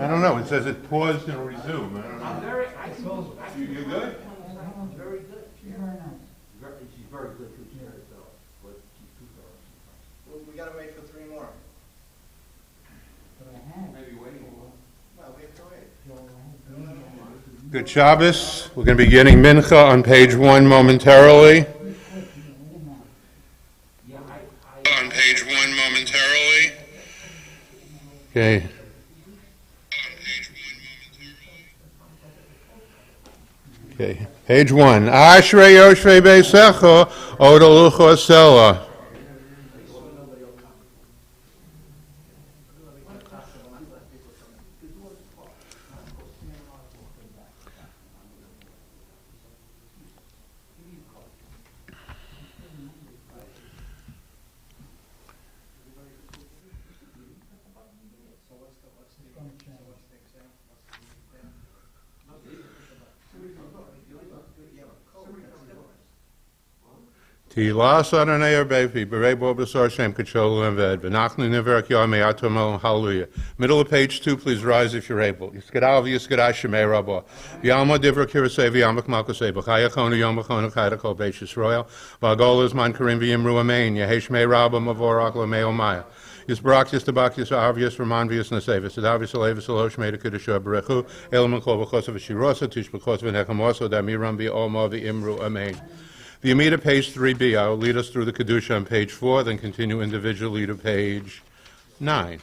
I don't know. It says it paused and resumed. I don't know. I'm very, I suppose, You good? very good. She's very nice. She's very good too, she's very thorough, but she's too thorough sometimes. We gotta wait for 3 more. But I had. Maybe waiting a while. Well, we have to wait. So I had. Good Shabbos. We're going to be getting Mincha on page 1 momentarily. Yeah, On page 1 momentarily. Okay. Okay. Page 1. Ashrei Yoshvei Beisecha Odalucho Sela. Tilas Adonai Arbefi, Berei Bo B'Sar Shem Kachol Lenved, V'nachnu Niver K'yom Me'atom El Hallelujah. Middle of page 2, please rise if you're able. Yiskadav Yiskadav Shemei Rabbo. V'yalma Divra Kirasei V'yamak Malkosei, B'chaya Chonu Yom B'chonu Chayda Kol Beis Yisrael, V'agol Izman Karim V'yimru Amein, Yehesh Mei Rabbo Mavorak L'mei Omaya. Yisbarak Yistabak Yisav Yisraman V'yisnasev, Yisadav Yisalev Yisalosh Mei D'Kudashah Berechu, Elam Kol B'chosav V'shirosa, Tish B'chos V'nechamoso, Damiram V'yoma V'yimru Amein. The Amida, page 3b, I will lead us through the Kedusha on page 4, then continue individually to page 9.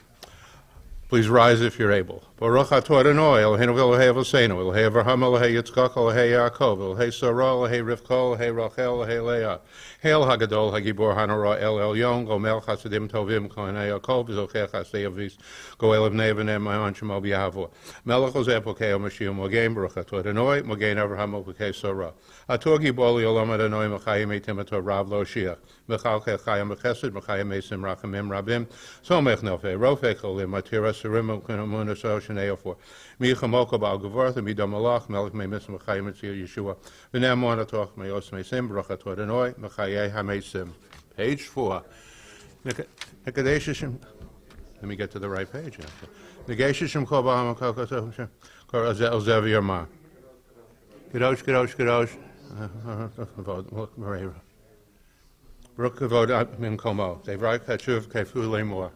Please rise if you're able. Baruch atah Adonai, Eloheinu v'Elohei Avosseinu, Elohei Avraham, Elohei Yitzchak, Elohei Yaakov, Elohei Sarah, Elohei Rivka, Elohei Rachel, Elohei Leah. Hail Hagadol, Hagibor Hanora, El Elyon, Gomel Chasadim Tovim, Kohenei Yaakov, Zocher Chasdei Avis, Goel Evnei V'nei Ma'an Shemo B'Yahavo. Melech Ozeh Pokei Mashiach Mogein, Baruch atah Adonai, Mogein Avraham, Pokei Sarah. Ator Gibol Yolam Adonai, Mechayim Eitim Ator Rav Lo Shiach. Mechal Chayim B'Chesed, Mechayim Eisim Rachamim Rabim. Somech Nofei, Rofei Cholim, Matira Serim, Kunamun So Shnei Ofor. Mi Chamoko Ba'al Gevorth, Mi Damalach, Melech Mei Mitzim Mechayim Etzir Yeshua. V'nei Mon Atoch Meyos Meisim, Baruch atah Adonai, Mechayei HaMeisim. Page 4. Nekadeshishim. Let me get to the right page. Negeshishim Kol Ba'am Kol Kor Azel Zev Ma. Kadosh, Kadosh, Kadosh. Baruch Kavod Min Komo. Devrai Kachuv Kefu Lemor.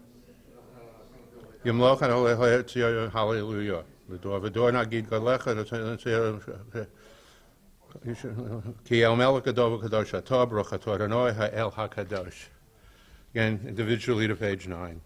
Yimloch and Olehoyet Hallelujah. V'dor Nagid Galecha. Ki El Melech Gadol Kadosh Atah Baruch atah Adonai HaEl HaKadosh. Again, individually to page 9.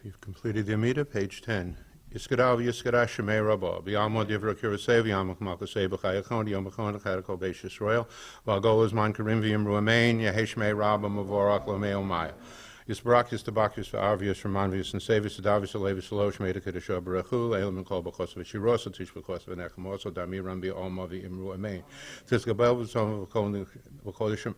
We've completed the Amida, page 10. Yiskadav Yiskadash Shemei Rabba, B'yalmo Divra Kirasev, Yom Malkasei B'chayachon, Yom Achon Echad Beis Yisrael, V'agol Zman Karim V'yimru Amein, Yehei Shmei Rabba Mavorak Lomei Omaya. Yisbarak Yistabak Yisva'arvius Ramanvius and Savius Adavis Alevis Alosh Meda Kedisha Barechu, Elam Kol B'chos V'shiros, Tish B'chos V'nechamos, Dami Rambi Alma V'imru Amein. Tiskabel V'zom V'kodishim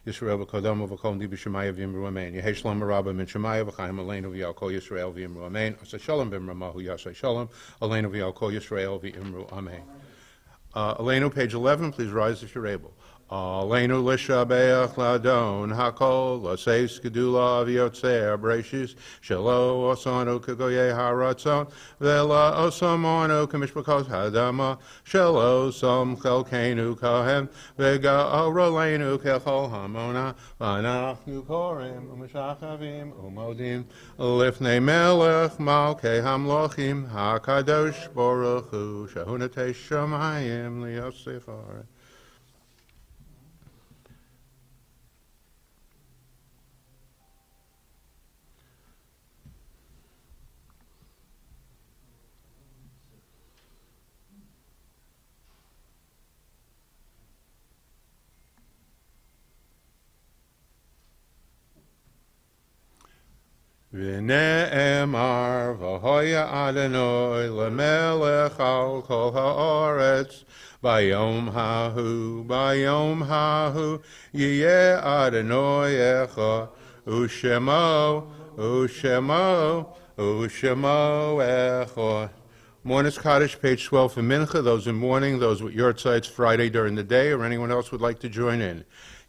Yisrael v'kodam v'kol di b'shemaya v'yimru amen. Yehei shalom rabba min shemaya v'chaim aleinu v'yal kol Yisrael v'yimru amen. Asay shalom b'mramahu yasay shalom aleinu v'yal kol Yisrael v'yimru amen. Aleinu, page 11, please rise if you're able. Aleinu l'shabeach l'adon hakol l'seis gedula v'yotzer breshis shelo osonu k'goyei haratzon v'la osomonu k'mishpakos hadama shelo som chelkeinu kohen v'ga'orolenu k'chol hamona v'anachnu korim u'meshachavim u'modim lifnei melech malkei hamlochim hakadosh baruch hu shehunatei shamayim liyosef haaretz. V'ne'emar v'hoya Adonai l'melech al kol ha'aretz bayom hahu yiyeh Adonai echa u'shemo echa. Mourner's Kaddish, page 12 for Mincha. Those in mourning, those with yortzites Friday during the day, or anyone else would like to join in.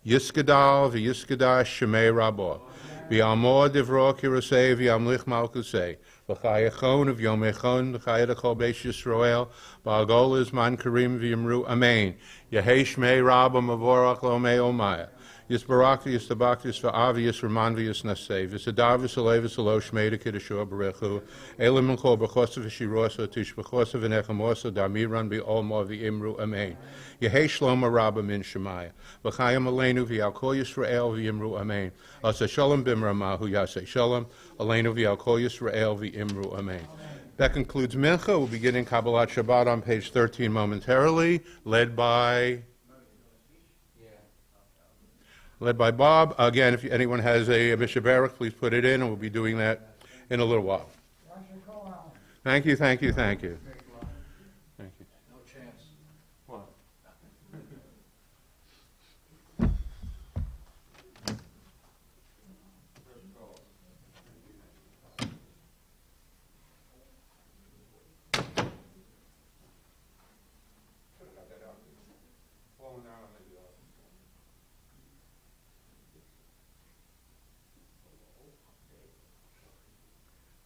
Yiskadal v'yiskadash shemei rabba. V'yamor divro kirasei v'yamlich malkusei. V'chayachon v'yomechon v'chayadachol beis Yisrael. V'agol izman karim v'yimru amen. Yehei shmei rabba mavorach lomei omaya. Yisbarakti yistabakti yisva'avi yisramanvi yisnasei. V'sadav v'salei v'salo shmei de kiddushua barechu. Elim l'chol b'chosa v'shirosa tish b'chosa v'nechamosa damiran b'olma v'imru amen. Yehei shloma rabba min shemaya. V'chayim aleinu v'yal kol Yisrael v'yimru amen. Asay shalom b'mramahu yasay shalom. Aleinu v'yal kol Yisrael v'yimru amen. That concludes Mincha. We'll begin in Kabbalat Shabbat on page 13 momentarily, led by Bob. Again, if anyone has a Bishop Barak, please put it in, and we'll be doing that in a little while. Thank you. No chance. What?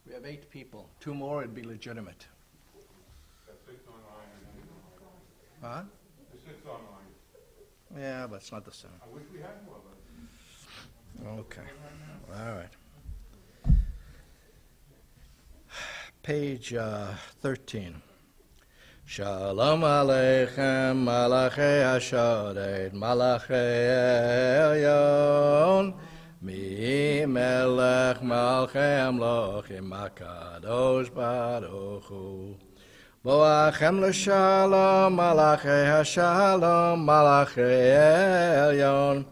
We have 8 people. 2 more, it'd be legitimate. Huh? Yeah, but it's not the same. I wish we had more, but Okay. All right. Page 13. Shalom Aleichem, Malachei Hasharet, Malachei Elyon, Mi Melech Malchei Amlochim, HaKadosh Baruch Hu. Boachem l'shalom, Malachei Hashalom, Malachei Elyon,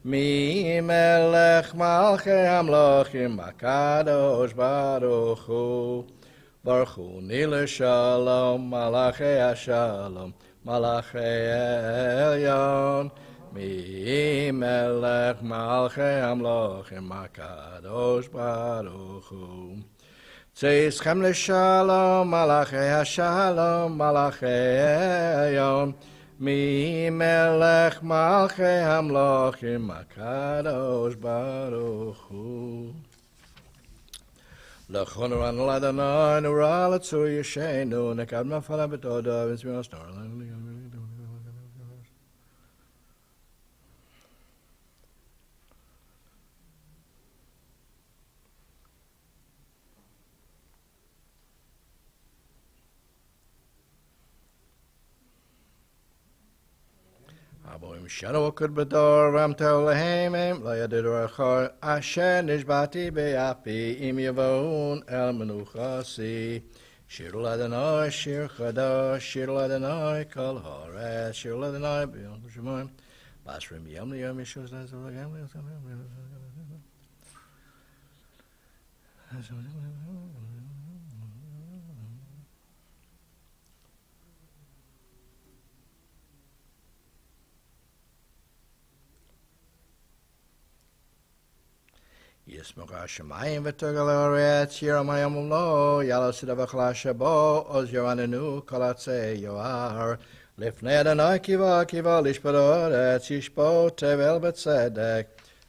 Mi Melech Malchei Amlochim, HaKadosh Baruch Hu. Baruch Hu Nile Shalom, Malachei Hashalom, Malachei Elyon, Mi Melech Malchei Amlochim, HaKadosh Baruch Hu. Tzeichem l'shalom, Malachei Hashalom, Malachei Elyon, Mi Melech Malchei Amlochim, HaKadosh Baruch Hu. L'chon ran l'adonai nura l'tzu yishenu nekad mafala b'toda v'zmiras nor. Aboim shano okud b'dor ram tel lehemim la yadidu achar asher nishbati be'api im yavon el menuchasi Shir l'Adonai, Shir Chadash, Shir l'Adonai, Kol Haaretz, Shir l'Adonai, B'yom Shemayim, Basrim Yom Liyom Yishuz L'Azolagam Yismach Hashemayim v'togal haaretz Yiramayim lo Yalo sidavach shabo Oz Yoranenu Kol atzei Yoar Lifnei Adonai kiva kiva lishpat haaretz Yishpot tevel b'tzedek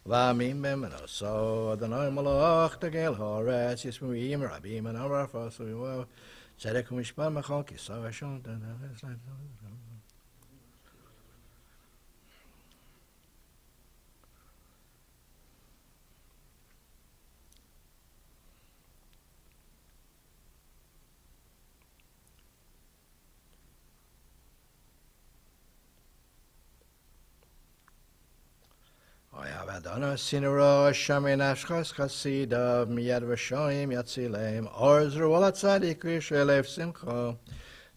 V'amim b'menoso Adonai malach tegel haaretz Yismuim rabim and arafas Tzedek u'mishpat mechal kisar Hashon Adonai sinura shamin ashchas chasidav miyad v'shoim yatzilem orz ru'al tzadik v'shelev simcha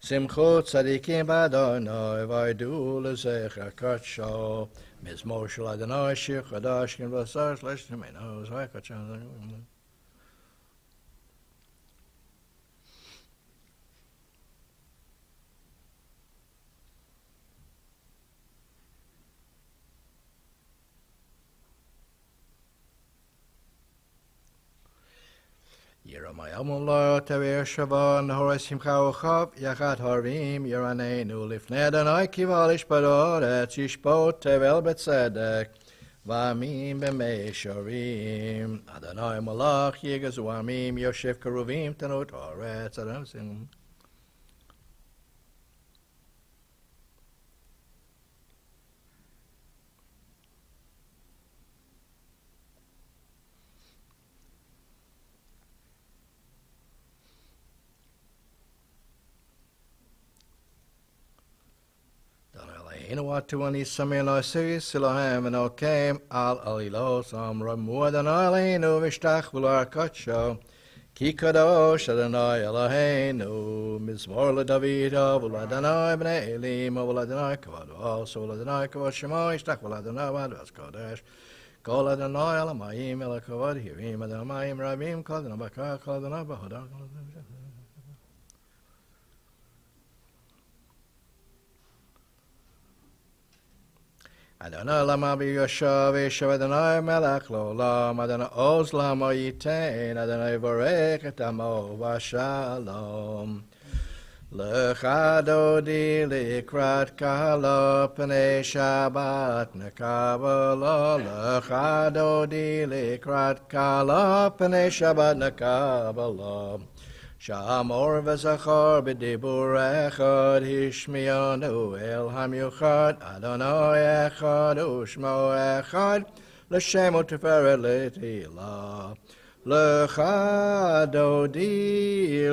simcho tzadikim b'Adonai v'aydu l'zecher katsho mizmor shel Adonai shir chadash kin v'asar shlesh nemeno zay katsho. Yiramayam lo tever shavan horasim chaochav yachat harvim yiranenu lifnei Adonai kivalish badoret yishpot tevel betzedek v'amim b'meisharim Adonai malach yigazu amim yoshev keruvim tanot haaretz Adonai sim. Inuatuani samino sis Elohem and Okem al alilos amra muadan alenu vishtach v'lar katsho ki kadosh Adonai Eloheinu mizmor leDavid v'ladonai b'nei Elim v'ladonai kavod also v'ladonai kavod shemo ishtach v'ladonai v'advas kodesh kol Adonai alamayim elakavod hirim Adonayim rabim kol Adonai bakar kol Adonai b'hodah. Adonai lama b'yoshav yeshav Adonai melech l'olam Adonai oz lama yitein Adonai vorech et amo v'shalom Lecha dodi likrat kahalo p'nei Shabbat nekabalo Lecha dodi likrat kahalo p'nei Shabbat nekabalo Shamor v'zachar b'dibur echad hishmiyanu el hamyuchad Adonai echad u'shmo echad l'shem u'teferet l'tila Lecha dodi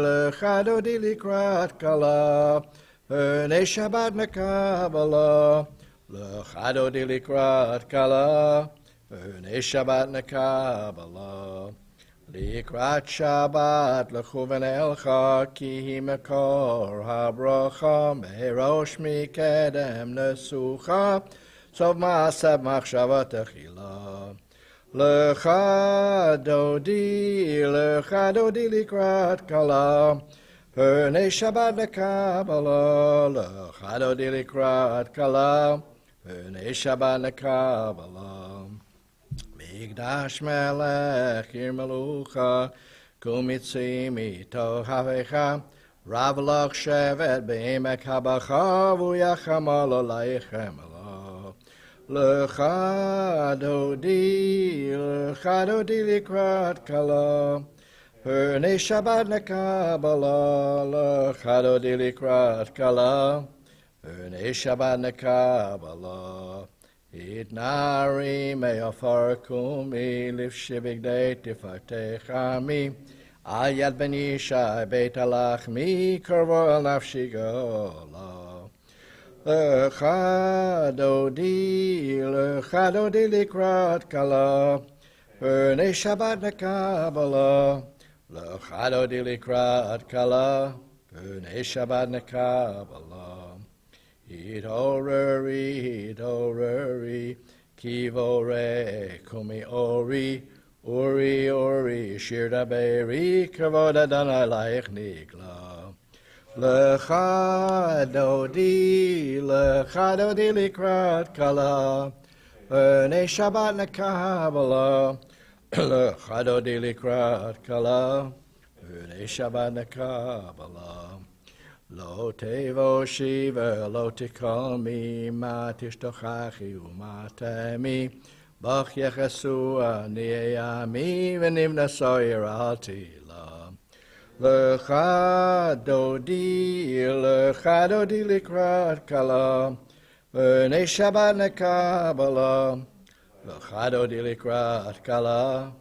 likrat kala p'nei Shabbat nekabala Lecha dodi likrat kala p'nei Shabbat nekabala Likrat Shabbat lechuven elcha ki hi mekor habracha merosh mikedem nesucha sov ma'aseh machshavat echila lecha dodi likrat kala p'nei Shabbat nekabala lecha dodi likrat kala p'nei Shabbat nekabala Migdash melech yirmelucha kumitzim ito havecha ravlach shevet b'emek habacha v'uyachamal aleichem elo lecha dodi likrat kala p'nei Shabbat nekabala lecha dodi likrat kala p'nei Shabbat nekabala Itnari me'afar kumi lifshivig de tifatechami al yad ben Yishai beit alachmi karvo al nafshi gola lecha dodi likrat kala p'nei Shabbat nekabala L'chado di likrat kala, b'nei Shabbat nekabala. Idorari, kivore, kumi ori, ori, shirda beri, kavod Adonai laich nigla. L'chado di likrat kala, b'nei Shabbat nekabala. L'chado di likrat kala, b'nei Shabbat nekabala. Lo tevo shiva, lo tikalmi, ma tishtochachi u'ma temi, bach yechesua ni'yami, v'nimna soyer al tila. L'chado di likrat kala, v'nei Shabbat nekabala. L'chado di likrat kala,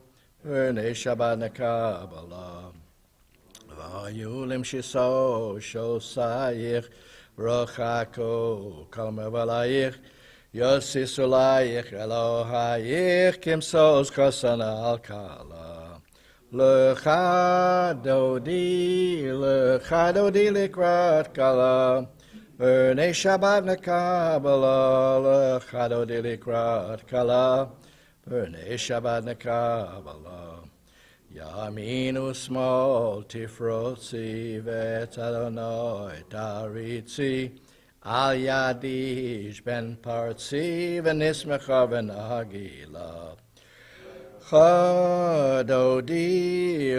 v'nei Shabbat nekabala. Vayulim shiso shosayich rochako kalmevalayich yosisulayich Elohayich kimsos chasana al kala l'chado di likrat kala v'nei Shabbat nekabala l'chado di likrat kala v'nei Shabbat nekabala. Yamin usmol tifrotzi vet Adonai taritzi al yadish ben partzi v'nismecha v'nagila. Chado di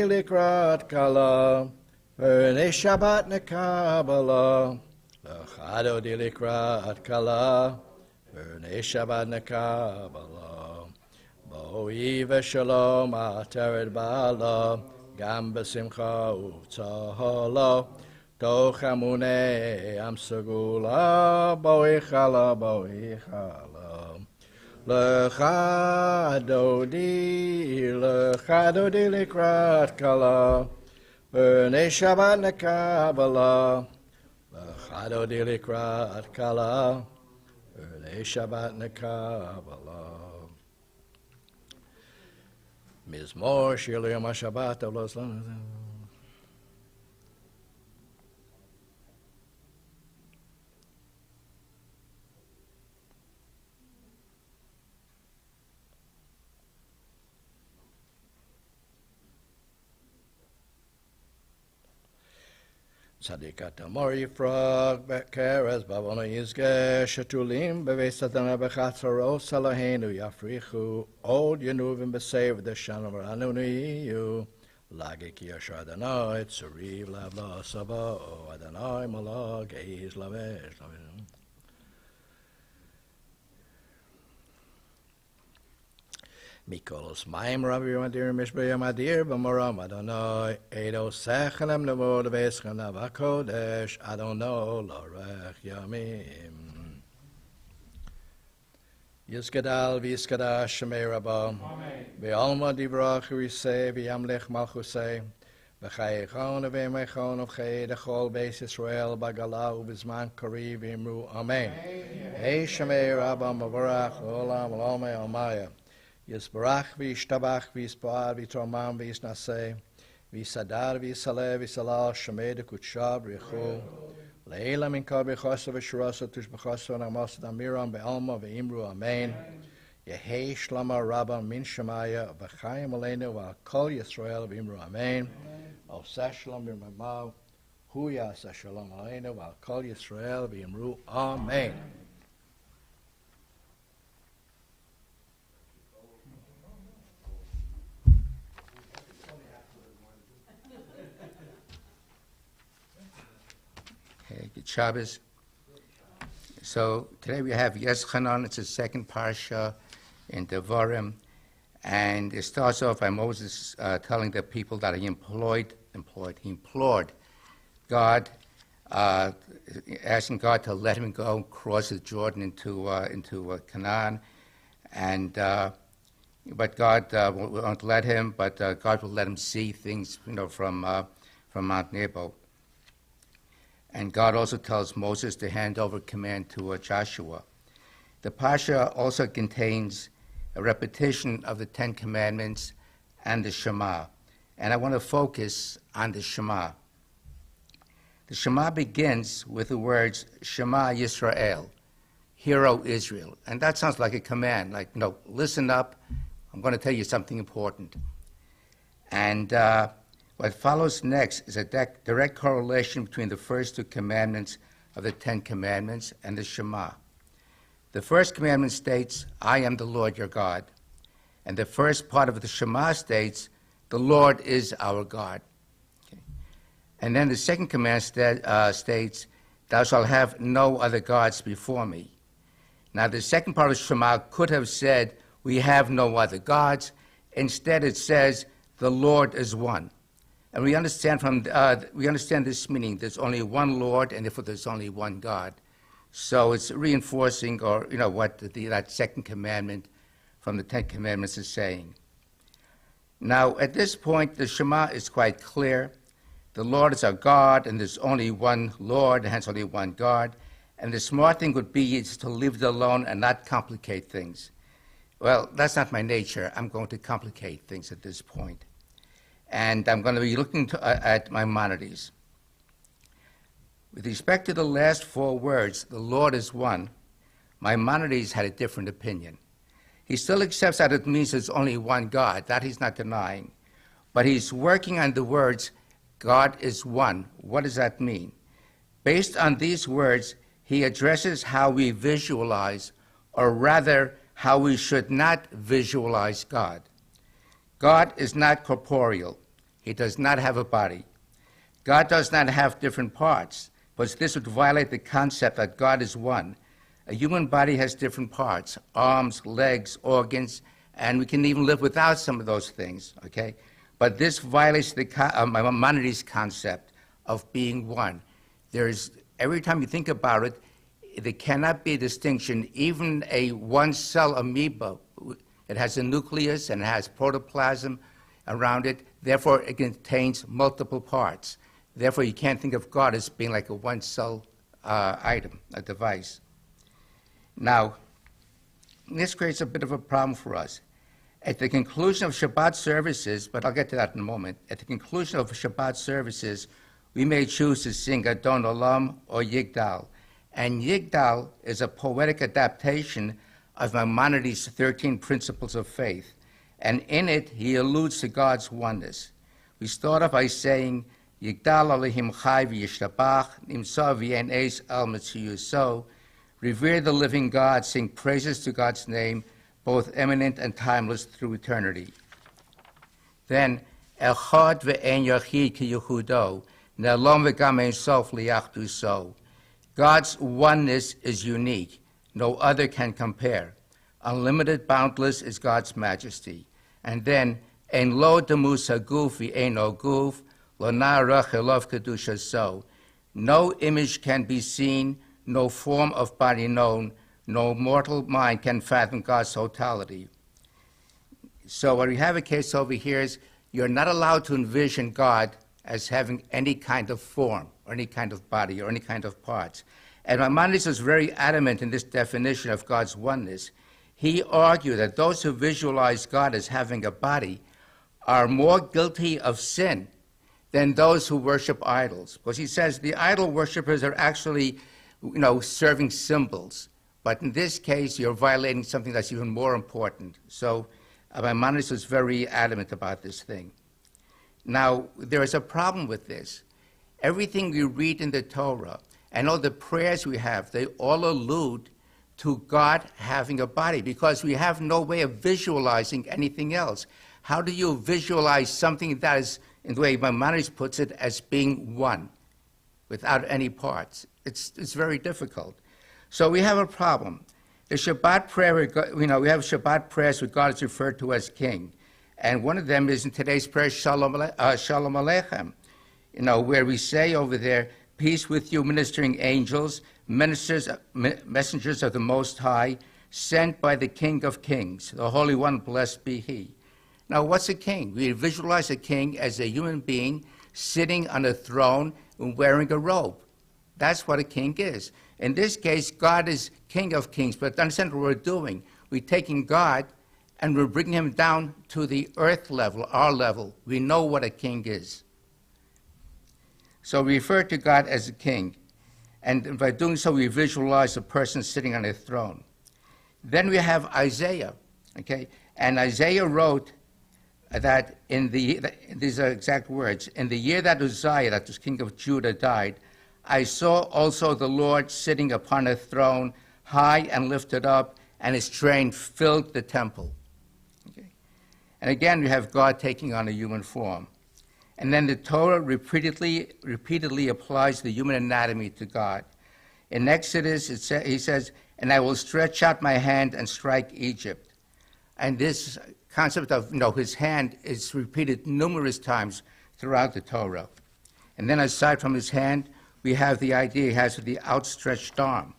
likrat kala v'nei Shabbat nekabala. Chado di likrat kala v'nei Shabbat nekabala. Bo'i v'shalom ateret ba'ala, gam b'simcha u'tzahalo, toch amunei am segula, bo'i chala. L'chado di likrat kala, v'nei Shabbat nekabala. L'chado di likrat kala, v'nei Shabbat nekabala. Mizmor shir l'yom HaShabbat avlos lanu. Tzadikat amor yifrag bekeres bavono yizge shetulim bevesatana bechatzaros Eloheinu yafrichu od yenuvim besev deshanom ranuniyu lagik yashar Adonai tzuriv lavla saba o Adonai malag eiz lavesh. Mikolos maim Rabbi Madir Mishbei Madir b'moram Adonai Edo sechem nevod v'eschem navakodesh Adonai l'orech yamim. Yizgadal v'yizgadash Shemei Rabba v'alma divrach v'yisei v'yamlech malchusei v'chayechon v'emechon v'chei dechol beis Yisrael b'gala u'b'zman kari v'imru Amen. Hey Shemei Rabba mavorach olam l'omei almaya. Yisbarach v'yishtabach v'yispoad v'yitormam v'yisnaseh v'yisadar v'yisaleh v'yisalal shemei d'kutshav v'yichu le'ela min kol b'chosa v'shurasa tush b'chosa v'nagmasa d'amiram be'alma v'imru amen. Yehei shlama rabba min shemaya v'chayim aleinu v'al kol Yisrael v'imru amen. Oseh shalom v'mamav hu yaseh shalom aleinu v'al kol Yisrael v'imru amen. Good Shabbos. So today we have Yeschanan. It's the second parsha in Devarim, and it starts off by Moses telling the people that he implored God, asking God to let him go cross the Jordan into Canaan, and but God won't let him. But God will let him see things, from Mount Nebo. And God also tells Moses to hand over command to Joshua. The Parsha also contains a repetition of the Ten Commandments and the Shema. and I want to focus on the Shema. The Shema begins with the words, Shema Yisrael, Hear, O Israel. And that sounds like a command, like, listen up, I'm going to tell you something important. And what follows next is a direct correlation between the first two commandments of the Ten Commandments and the Shema. The first commandment states, I am the Lord your God. And the first part of the Shema states, the Lord is our God. Okay. And then the second command states, thou shalt have no other gods before me. Now the second part of Shema could have said, we have no other gods. Instead it says, the Lord is one. And we understand this meaning, there's only one Lord, and therefore there's only one God. So it's reinforcing, what that second commandment from the Ten Commandments is saying. Now, at this point, the Shema is quite clear. The Lord is our God, and there's only one Lord, and hence only one God. And the smart thing would be is to leave it alone and not complicate things. Well, that's not my nature. I'm going to complicate things at this point. And I'm going to be looking at Maimonides. With respect to the last four words, the Lord is one, Maimonides had a different opinion. He still accepts that it means there's only one God. That he's not denying. But he's working on the words, God is one. What does that mean? Based on these words, he addresses how we visualize, or rather, how we should not visualize God. God is not corporeal. He does not have a body. God does not have different parts, because this would violate the concept that God is one. A human body has different parts, arms, legs, organs, and we can even live without some of those things, okay? But this violates the Maimonides concept of being one. Every time you think about it, there cannot be a distinction. Even a one-cell amoeba, it has a nucleus and it has protoplasm around it. Therefore, it contains multiple parts. Therefore, you can't think of God as being like a one-cell item, a device. Now, this creates a bit of a problem for us. At the conclusion of Shabbat services, but I'll get to that in a moment, at the conclusion of Shabbat services, we may choose to sing Adon Olam or Yigdal. And Yigdal is a poetic adaptation of Maimonides' 13 Principles of Faith. And in it, he alludes to God's oneness. We start off by saying, Yigdal Elohim Chai v'yishtabach, nimsa v'yen eis al mitzuyuso. Revere the living God, sing praises to God's name, both eminent and timeless through eternity. Then, Echad ve'en yachid ki Yehudo, ne'elom ve'gam ein sof li'achdu so. God's oneness is unique. No other can compare. Unlimited, boundless is God's majesty. And then, En lo demus haguf v'eno guf, lo na'arach elov kedusha so. No image can be seen, no form of body known, no mortal mind can fathom God's totality. So what we have a case over here is you're not allowed to envision God as having any kind of form, or any kind of body, or any kind of parts. And Maimonides was very adamant in this definition of God's oneness. He argued that those who visualize God as having a body are more guilty of sin than those who worship idols. Because he says the idol worshippers are actually, serving symbols. But in this case, you're violating something that's even more important. So Maimonides was very adamant about this thing. Now, there is a problem with this. Everything we read in the Torah and all the prayers we have, they all allude to God having a body because we have no way of visualizing anything else. How do you visualize something that is, in the way Maimonides puts it, as being one without any parts? It's very difficult. So we have a problem. The Shabbat prayer, we have Shabbat prayers where God is referred to as King. And one of them is in today's prayer, Shalom Aleichem, where we say over there, peace with you, ministering angels, messengers of the Most High, sent by the King of Kings, the Holy One, blessed be He. Now, what's a king? We visualize a king as a human being sitting on a throne and wearing a robe. That's what a king is. In this case, God is King of Kings, but understand what we're doing. We're taking God and we're bringing him down to the earth level, our level. We know what a king is. So we refer to God as a king. And by doing so, we visualize a person sitting on a throne. Then we have Isaiah, okay? And Isaiah wrote that these are exact words, in the year that Uzziah, that was king of Judah, died, I saw also the Lord sitting upon a throne, high and lifted up, and his train filled the temple. Okay? And again, we have God taking on a human form. And then the Torah repeatedly applies the human anatomy to God. In Exodus, he says, and I will stretch out my hand and strike Egypt. And this concept of his hand is repeated numerous times throughout the Torah. And then aside from his hand, we have the idea he has of the outstretched arm.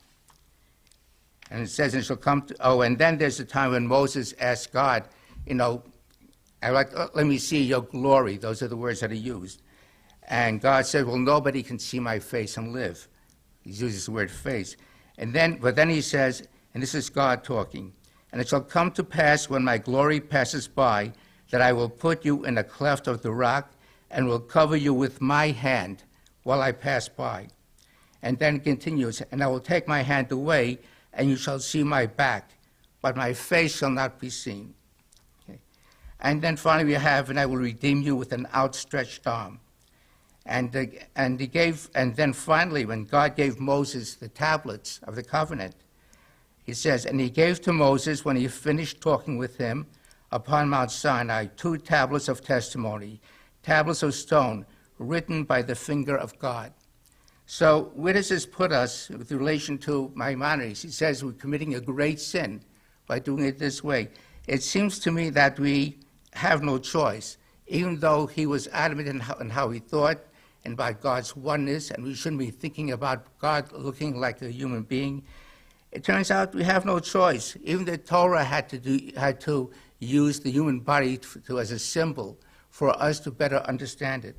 And it says, and it shall come to, and then there's a time when Moses asked God, let me see your glory. Those are the words that he used. And God said, well, nobody can see my face and live. He uses the word face. But then he says, and this is God talking, and it shall come to pass when my glory passes by, that I will put you in a cleft of the rock and will cover you with my hand while I pass by. And then it continues, and I will take my hand away, and you shall see my back, but my face shall not be seen. Okay. And then finally we have, and I will redeem you with an outstretched arm. And then finally, when God gave Moses the tablets of the covenant, he says, and he gave to Moses, when he finished talking with him upon Mount Sinai, 2 tablets of testimony, tablets of stone, written by the finger of God. So where does this put us with relation to Maimonides? He says we're committing a great sin by doing it this way. It seems to me that we have no choice, even though he was adamant in how he thought and by God's oneness, and we shouldn't be thinking about God looking like a human being. It turns out we have no choice. Even the Torah had to use the human body as a symbol for us to better understand it.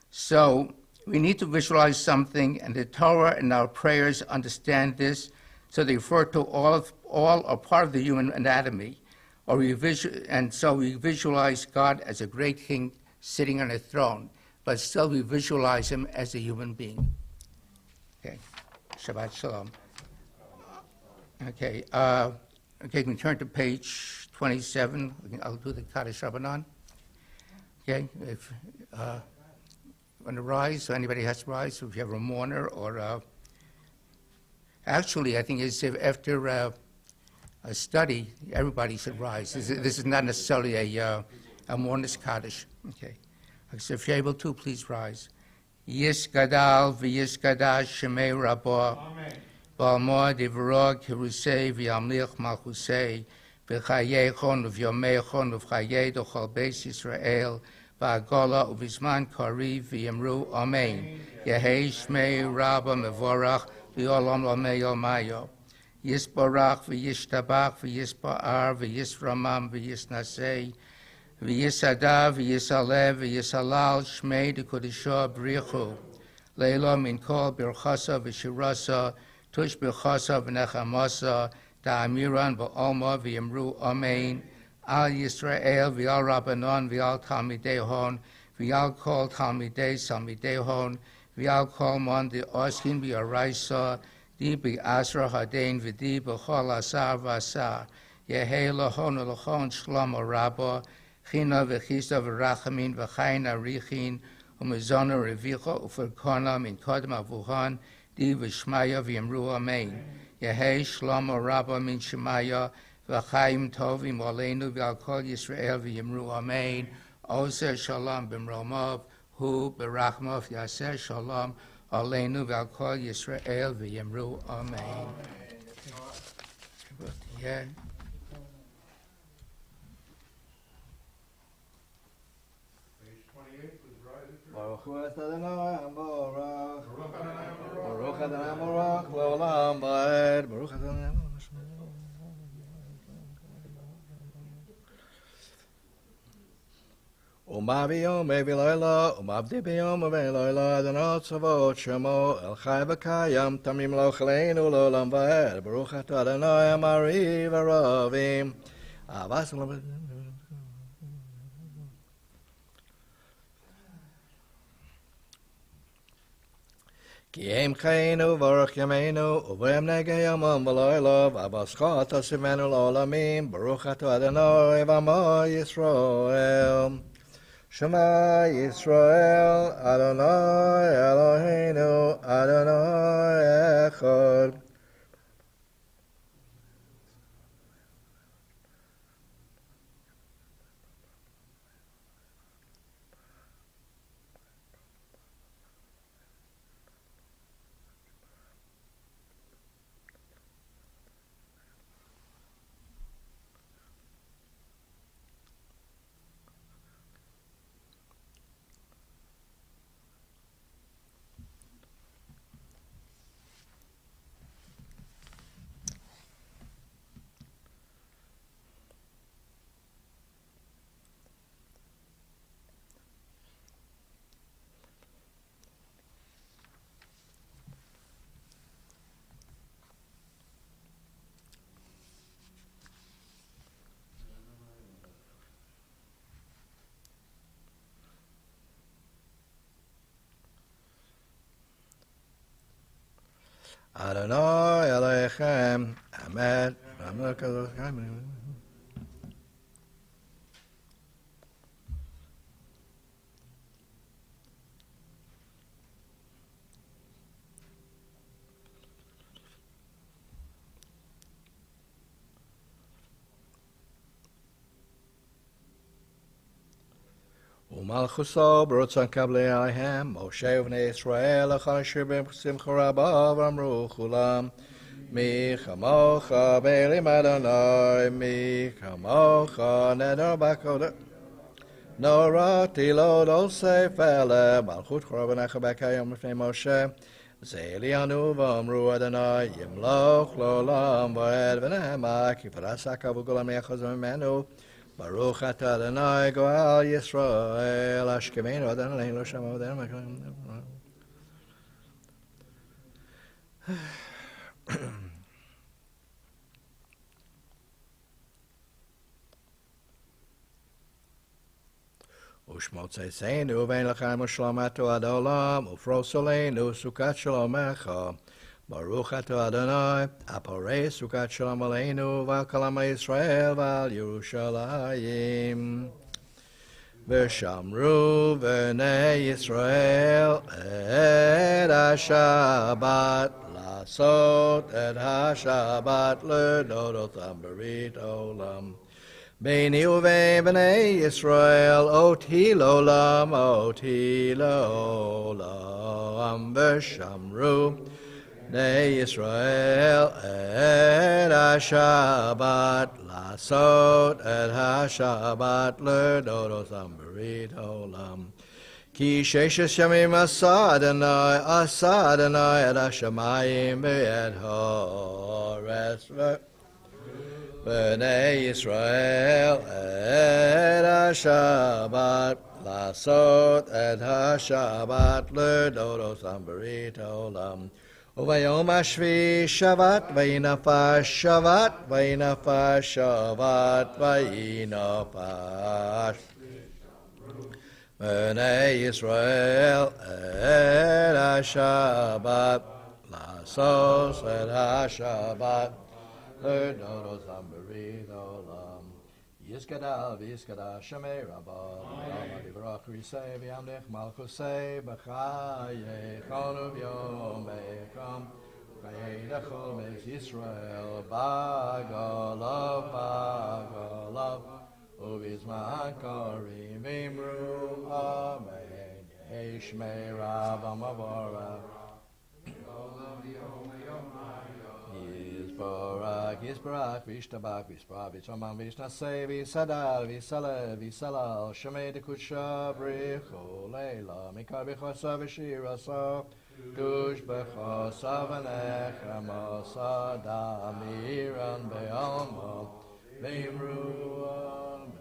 So we need to visualize something, and the Torah and our prayers understand this, so they refer to all or part of the human anatomy, and so we visualize God as a great king sitting on a throne, but still we visualize him as a human being. Okay, Shabbat Shalom. Okay, we can turn to page 27. I'll do the Kaddish Rabbanan. Okay, if want to rise, so anybody has to rise, if you have a mourner or actually, I think it's after a study, everybody should rise. This is not necessarily a mourner's Kaddish. Okay, so if you're able to, please rise. Yis gadal v'yis gadash shemei rabah. Amen. Balmo divrog hirusei v'yamlich malchusei v'chayechon v'yomechon v'chayei dochal beis Yisrael v'agola uvizman kariv v'yemru Amen. Yehei shmei rabba mevorach v'olam lamei yomayo. Yisbarach v'yishtabach v'yisba'ar v'yisramam v'yisnasei v'yisadav v'yisalev v'yisalal shmei dekodisho brichu leilo min kol birchasa v'shirasa tush birchasa v'nechamasa da'amiran v'olma v'yemru Amen. Al Yisrael v'al Rabbanon v'al Talmidei Hon v'al kol Talmidei Hon v'al kol mon de'oskin v'yaraisa di b'asra hadein v'di b'chol asar v'asar yehei lahon ulachon shlomo rabba china v'chisa v'rachamin v'chayin arichin u'mezona revicha u'ferkona min kodem avuhan di v'shmaya v'yemru Amen. Yehei shlomo rabba min shemaya v'chaim tovim aleinu v'al kol Yisrael v'yemru Amen. Ozer shalom b'mromav hu b'rachmav yaseh shalom aleinu v'al kol Yisrael v'yemru Amen. Yeah. Baruch hu et Adonai Baruch. Baruch Adonai Baruch le'olam va'ed. Baruch Adonai Uma biyom v'layla, uma b'di biyom v'layla, Adonai tzavot shemo, el chai v'kayam, tamim lo chaleinu le'olam va'ed. Baruch et Adonai amari v'ravim. כי הם חיינו ואורך ימינו, ובהם נגע יומם ולילה, ואבסך תוסיפנו לעולמים, ברוך אתה אדוני ועמו ישראל. שמע ישראל, אדוני אלוהינו, אדוני אחד. Adonai Elohim, Amen. ומלכוסו ברצון קבלי עליהם, משה ובני ישראל, אחר אשר בשמחה רבה ואמרו כולם, מי כמוך באלים אדוני, מי כמוך נדר בקודש. נוראתי לו דולסי פלא, מלכות קרבנך בקיים לפני משה, זה עלינו ואמרו אדוני, ימלוך לעולם ועד ונהמה, כי פרסק וגולם יחז ממנו, ברוך אתה אדוני גואל ישראל, השכמנו אדוני לא שמע אדוני. ושמות צאצאנו ואין לכם ושלומתו עד העולם, ופרוס עלינו סוכת שלומך. ברוך אתה אדוני, הפורש סוכת שלום עלינו ועל כל עמי ישראל ועל ירושלים. ושמרו בני ישראל את השבת, לעשות את השבת לדוד אותם ברית עולם. ביני ובין בני ישראל אותי לעולם, אותי לעולם. ושמרו בני ישראל את השבת, לעשות את השבת לדוד אותם ברית העולם. כי 6 ימים עשה אדוני את השמיים ואת הארץ. בני ישראל את השבת, לעשות את השבת לדוד אותם ברית העולם. וביום השביעי שבת, וינפש שבת, וינפש שבת, וינפש. בני ישראל את השבת, לעשות את השבת לדוד אותם ברית העולם. יסגדל ויסגדל שמי רבה, ועמד יברח ויסי וימלך מלכוסי בחייכם וביומכם, חיי לכל בית ישראל בגולה ובזמן קריב אמרו אמן. יהי שמי רב המבורך. יסברך וישתבח ויספר ויצומם וישנסה ויסדל ויסלל ויסלל שמי דקודשא בריחו לילה מקר בחוסה ושיר עשה קדוש בחוסה ונחם עשה דמירן בעלמו ואמרו אמן.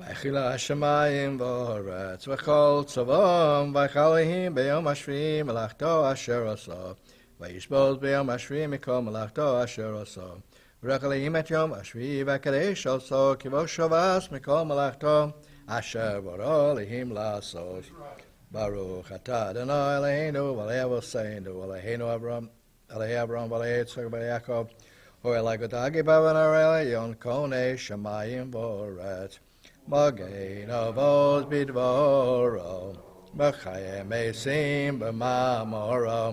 Echila Hashemayim v'horetz v'chol tzavom v'chalihim b'yom hashvi melachto asher asa v'yishbos b'yom hashvi mikol melachto asher asa v'rechalihim et yom hashvi v'kadesh asa kivo shavas mikol melachto asher v'ro lihim la'asos Baruch atah Adonai Eloheinu v'alei avoseinu v'aleheinu Avram v'alei Yitzchak v'alei Yaakov v'alei Gotagi b'avanarei yon konei Shemayim v'horetz Magen Avos bidvoro, B'chayim Eisim b'mamoro,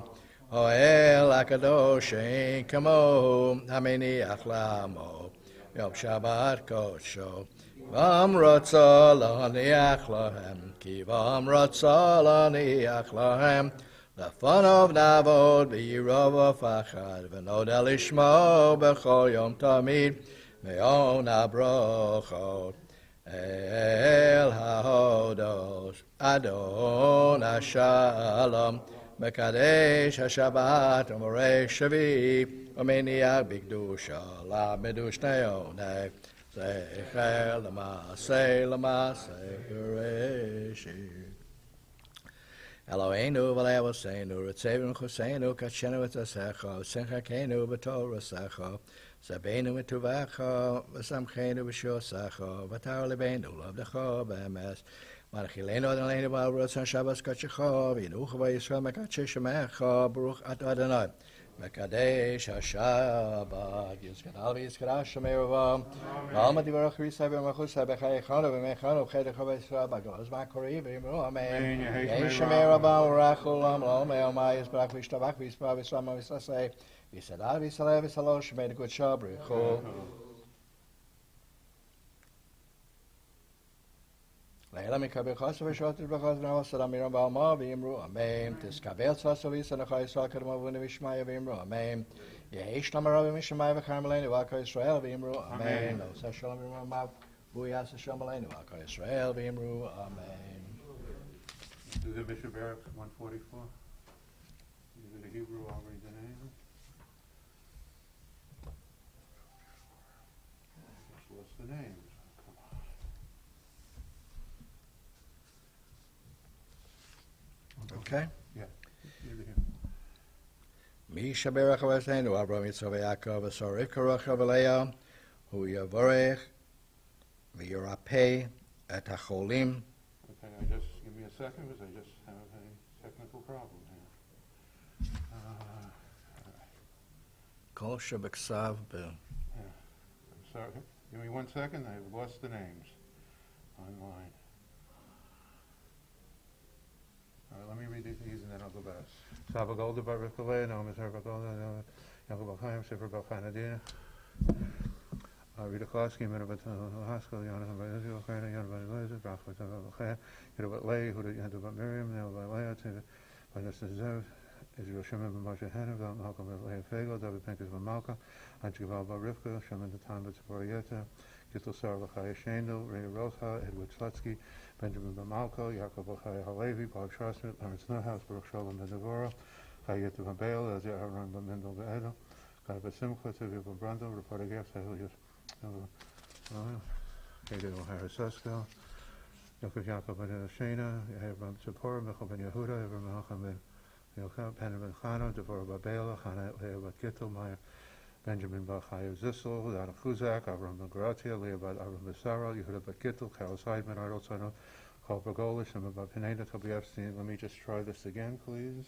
Oel HaKadosh ein kamohu, Haminiach lamo, Yom Shabbat kodsho, Vam rotza laniach lahem, Ki vam rotza laniach lahem, Lefanov navod v'yirov v'fachad, V'nodel ishmo b'chol yom tamid, Me'on ha'brochot. El HaHodos Adon HaShalom Mekadesh HaShabbat Umorei Shavi Umeniach B'Kedusha Lamedu Shnei Zechel L'Masei Gereshi Eloheinu v'alei avoseinu Ritzevenu Choseinu Katshenu V'tasecha V'senchakenu V'torasecha Zabenu v'tuvacha, v'samchenu v'shosacha, v'tar lebeinu l'avdecha b'emes, v'anachilenu adonleinu v'alrotzon Shabbos katshecha, v'yinucha v'yisrael mekatshe shemecha, Baruch atah Adonai, mekadesh ha'shabbat, yizgadal v'yizgadal shemeirava, v'alma divarach v'yisai v'machusai b'chayechanu v'mechanu v'chedecha v'yisrael, b'gaz ma'kori v'yimru, amen, yehi shemeirava v'rachul am l'omei omai, yizbarach v'yishtavach v'yisparach v'yisram v'yisasei, V'yisadal v'yisaleh v'yisalosh, made a good shabri, chol. Leila mikabel chasa v'shotit v'chaz v'navas salam miram v'alma v'yimru, amen. Tiskabel tzasa v'yisanachai Yisrael kadma v'uni v'shmaya v'yimru, amen. Yehish namarav v'mishamai v'charmelenu v'aka Yisrael v'yimru, amen. No sashalam v'yimru mav v'uyas Hashem aleinu v'aka Yisrael v'yimru, amen. Do the Bishop Barak 144. Do the Hebrew, I'll read the name. What's the names? Come on. Okay. Yeah. Give it here. Mi shaberach avosenu Avraham Yitzchak v'Yaakov v'Sarah Rivka Rachel v'Leah hu yavorech v'yorapeh et hacholim. Okay, give me a second because I just have a technical problem here. Kol shebeksav be. I'm sorry. Give me 1 second. I've lost the names online. All right, let me read these and then I'll go back. Saba Golda Baruch Kalei, Noam Ezra Golda, Yaakov Chaim, Sefer Balchanadina. Rita Kloski, Menabatan Haskell, Jonathan by Israel, Chayna, Yon by Elizabeth, Brachot Balchan, Yedabat Lei, Huda Yandabat Miriam, Nel by Leah, by Nestor Zev, Israel Shimon by Moshe Hanav, Malcolm by Leah Fagel, David Pincus by Malka, Anchigaval by Rivka, Shimon the Time by Tziporieta, Gittel Sarah Bachaya Shendel, Ray Rocha, Edward Slutsky, Benjamin by Malko, Yaakov Bachaya Halevi, Bob Schwarzman, Lawrence Nurhouse, Baruch Shalom by Devorah, Chayet by Baal, Elzir Aaron by Mendel by Edel, Gad by Simcha, Tzivir by Brandel, Reporter Gef, Sahil Kedel O'Hara Susko, Yaakov ben Shena, Yehuda ben Tzipporah, Michal ben Yehuda, Eber Menachem ben Yochab, Pen ben Chana, Devorah ben Bela, Chana Leah ben Gittel, Meyer Benjamin ben Chayav Zissel, Dana Chuzak, Avram ben Garatia, Leah ben Avram ben Sarah, Yehuda ben Gittel, Carol Seidman, Arnold Sono, Chol Bergolish, Shema ben Pineda, Toby Epstein. Let me just try this again, please.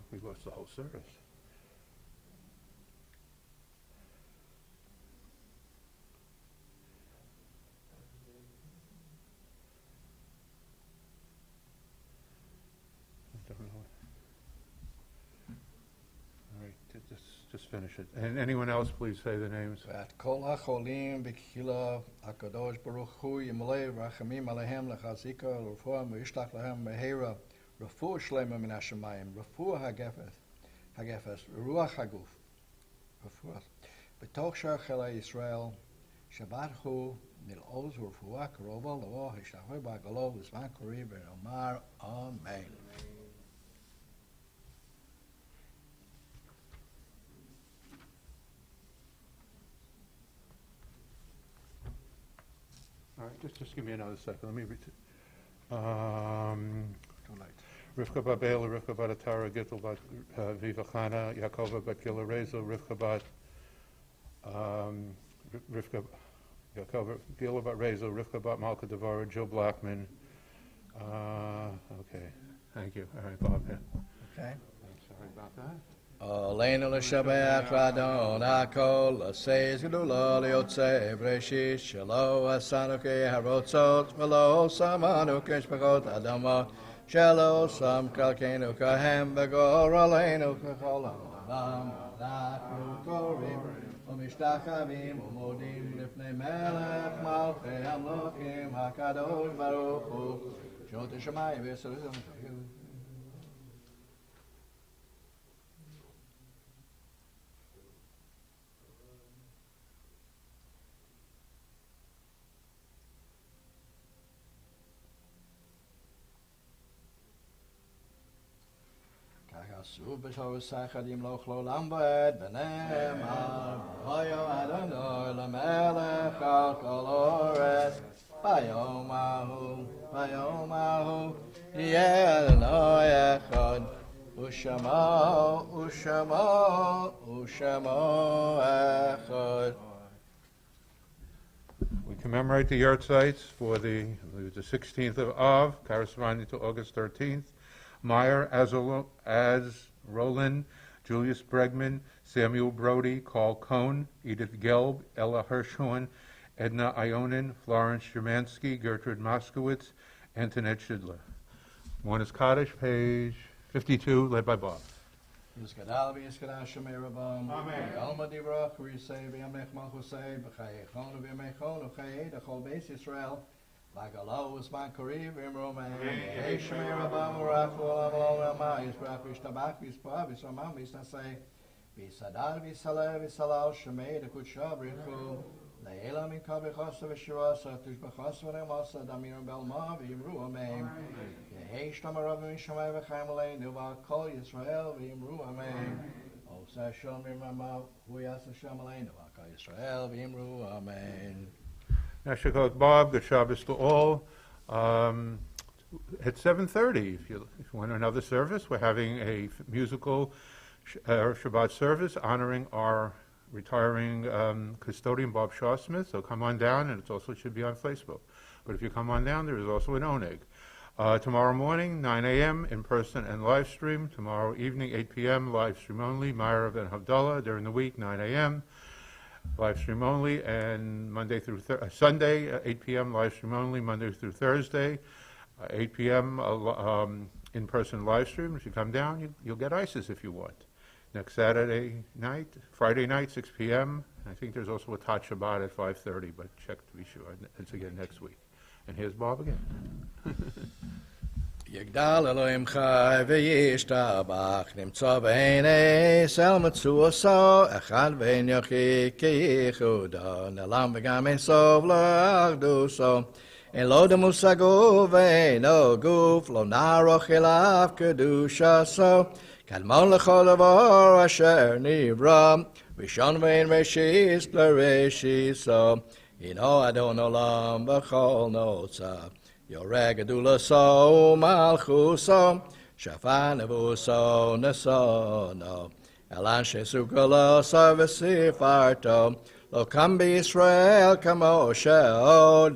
We lost the whole service. I don't know. All right, just finish it. And anyone else, please say the names. ואת כל החולים בקהילה הקדוש ברוך הוא ימלא רחמים עליהם לחזיקה ולרפואם וישלח להם מהרה רפואה שלמה מן השמיים, רפואה הגפס, רוח הגוף, רפואה. בתוך שאר חילי ישראל, שבטחו מלעוז ורפואה קרובה לבוא, השתחווה בעגלו בזמן קריב ונאמר אמן. right, just give me another second. Let me read it. Rivka bat Bela, Rivka bat Atara, Gittel bat Viva Chana, Yaakova bat Gila Reza, Rivka bat Rivka, Yaakova, Gila bat Reza, Rivka bat Malka Devara, Joe Blackman. Okay, thank you. All right, Bob. Yeah. Okay. I'm sorry about that. Aleinu l'shabach l'adon hakol l'seis gedula liyotzei breshit shelo asanu keharotzot v'lo samanu k'shpachot adama shelo sam kalkeinu kahem v'gor aleinu k'chol ha'olam אנחנו קוראים ומשתחווים ומודים לפני מלך מלכי המלוכים הקדוש ברוך הוא שוט השמיים ויסודות המלכים. עשו בשורש אחדים לא כלולם בעת ונאמר ויום אדוני למלך על כל אורץ ביום ההוא יהיה אדוני אחד ושמו אחד. We commemorate the Yahrzeits for the 16th of Av, corresponding to August 13th. Meyer, as Roland, Julius Bregman, Samuel Brody, Carl Cohn, Edith Gelb, Ella Hirschhorn, Edna Ionin, Florence Szymanski, Gertrude Moskowitz, Antoinette Schindler. One is Kaddish, page 52, led by Bob. Yizgadal v'yizgadal shemei rabam. Amen. Yalma divrach v'yisei v'yamech malchusei b'chayechonu v'yamechonu v'chayei d'chol beis Yisrael. V'agalo uzman kori v'imromei. Yei shemei rabam v'rachu olam olam ramah. Yisbrach v'yishtabach v'yispah v'yisramam v'yisnasei. V'yisadar v'yisaleh v'yisalal shemei d'kutsha v'richu. Le'ela min kal v'chasa v'shirasa tushbachasa v'nemasa damiram belma v'yimru amen. Yehei shtamarav v'yishamai v'chaim aleinu v'akol Yisrael v'yimru amen. Osa Shalom v'yimamav v'yas Hashem aleinu v'akol Yisrael v'yimru amen. Nashikot Bob, good Shabbos to all. At 7:30, if you want another service, we're having a musical Shabbat service honoring our retiring custodian, Bob Shaw Smith. So come on down, and it also should be on Facebook. But if you come on down, there is also an oneg. Tomorrow morning, 9 a.m., in person and live stream. Tomorrow evening, 8 p.m., live stream only. Myra and Havdalah. During the week, 9 a.m., live stream only. And Monday through Sunday, 8 p.m., live stream only. Monday through Thursday, 8 p.m., in-person live stream. If you come down, you'll get ISIS if you want. Next Saturday night, Friday night, 6 p.m. I think there's also a Tat Shabbat at 5:30, but check to be sure. It's again next week. And here's Bob again. Yigdal Elohim chai v'yishtabach nimtza v'einei sel metzuaso echad v'ein yochi k'yichuda nelam v'gam esov l'achduso en lo demusago v'eino guf lo naroch elav kedushaso kadmon l'chol davar asher nivra v'shon v'ein reshis l'reshiso ino adon olam b'chol notzav Yoregadula so malchuso, shafanavuso nasono, Elanshe sukala sarvasifarto, lo kambi Israel kamoshe,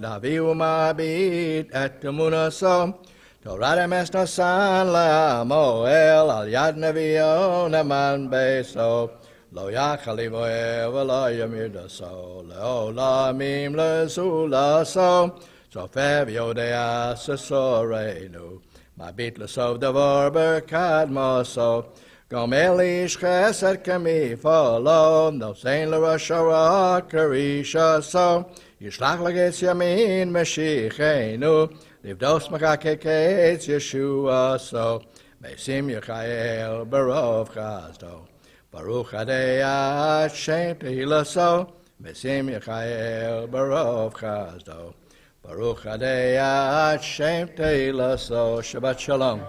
naviu mabit et kamunaso, Torah mesna san la moel, al yad navio naman beso, lo yachalivo evelo yamirdaso, lo lamim lezulaso, So fev yodea sesorenu, mabit lesov davar berkad moso, gomelish chesed kami follow, no sein l'rashara karisha so, yishlach lagetz yamin meshichenu, livdos makakeketz Yeshua so, mesim yechael barov chazdo, baruch adei Hashem tehilaso, mesim yechael barov chazdo. Baruch Adei Hashem Teilaso. Shabbat Shalom.